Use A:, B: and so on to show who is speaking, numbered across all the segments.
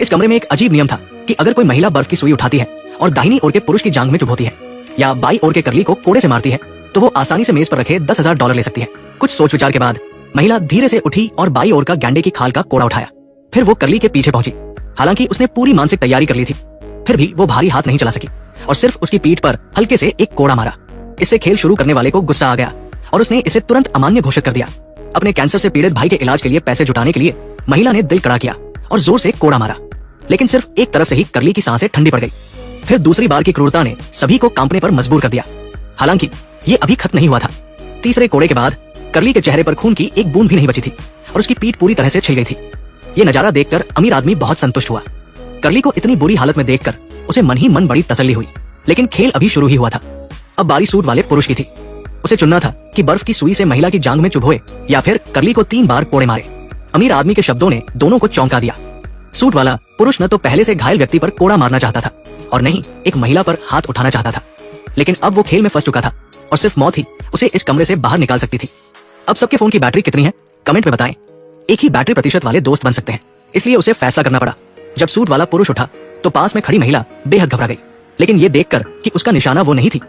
A: इस कमरे में एक अजीब नियम था कि अगर कोई महिला बर्फ की सुई उठाती है और दाहिनी ओर के पुरुष की जांघ में चुभोती है या बाई ओर के करली को कोड़े से मारती है तो वो आसानी से मेज पर रखे $10,000 ले सकती है। कुछ सोच विचार के बाद महिला धीरे से उठी और बाई ओर का गैंडे की खाल का कोड़ा उठाया। फिर वो करली के पीछे पहुंची। हालांकि उसने पूरी मानसिक तैयारी कर ली थी, फिर भी वो भारी हाथ नहीं चला सकी और सिर्फ उसकी पीठ पर हल्के से एक कोड़ा मारा। इससे खेल शुरू करने वाले को गुस्सा आ गया और उसने इसे तुरंत अमान्य घोषित कर दिया। अपने कैंसर से पीड़ित भाई के इलाज के लिए पैसे जुटाने के लिए महिला ने दिल कड़ा किया और जोर से कोड़ा मारा, लेकिन सिर्फ एक तरफ से ही करली की सांसें ठंडी पड़ गई। फिर दूसरी बार की क्रूरता ने सभी को कांपने पर मजबूर कर दिया। हालांकि ये अभी खत्म नहीं हुआ था। तीसरे कोड़े के बाद करली के चेहरे पर खून की एक बूंद भी नहीं बची थी और उसकी पीठ पूरी तरह से छिल गई थी। ये नजारा देखकर अमीर आदमी बहुत संतुष्ट हुआ। करली को इतनी बुरी हालत में देखकर उसे मन ही मन बड़ी तसल्ली हुई, लेकिन खेल अभी शुरू ही हुआ था। अब बारी सूट वाले पुरुष की थी। उसे चुनना था कि बर्फ की सुई से महिला की जांघ में चुभोए या फिर करली को 3 बार कोड़े मारे। अमीर आदमी के शब्दों ने दोनों को चौंका दिया। सूट वाला पुरुष न तो पहले से घायल व्यक्ति पर कोड़ा मारना चाहता था और नहीं एक महिला पर हाथ उठाना चाहता था, लेकिन अब वो खेल में फंस चुका था और सिर्फ मौत ही उसे इस कमरे से बाहर निकाल सकती थी। अब सबके फोन की बैटरी कितनी है कमेंट में बताएं। एक ही बैटरी प्रतिशत वाले दोस्त बन सकते हैं, इसलिए उसे फैसला करना पड़ा। जब सूट वाला पुरुष उठा तो पास में खड़ी महिला बेहद घबरा गई, लेकिन ये देखकर कि उसका निशाना वो नहीं थी,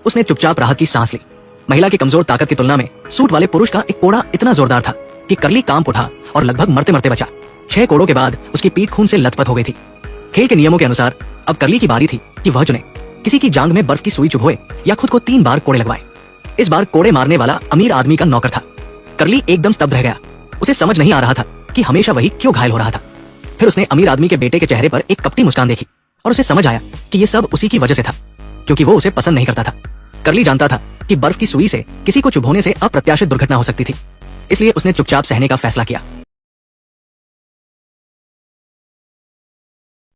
A: उसने चुपचाप राहत की सांस ली। महिला की कमजोर ताकत की तुलना में सूट वाले पुरुष का एक कोड़ा इतना जोरदार था कि करली कांप उठा और लगभग मरते मरते बचा। 6 कोड़ों के बाद उसकी पीठ खून से लथपथ हो गई थी। खेल के नियमों के अनुसार अब करली की बारी थी कि वह चुने किसी की जांघ में बर्फ की सुई चुभोए या खुद को 3 बार कोड़े लगवाए। इस बार कोड़े मारने वाला अमीर आदमी का नौकर था। करली एकदम स्तब्ध रह गया। उसे समझ नहीं आ रहा था कि हमेशा वही क्यों घायल हो रहा था। फिर उसने अमीर आदमी के बेटे के चेहरे पर एक कपटी मुस्कान देखी और उसे समझ आया कि ये सब उसी की वजह से था, क्योंकि वो उसे पसंद नहीं करता था। करली जानता था कि बर्फ की सुई से किसी को चुभोने से अप्रत्याशित दुर्घटना हो सकती थी, इसलिए उसने चुपचाप सहने का फैसला किया।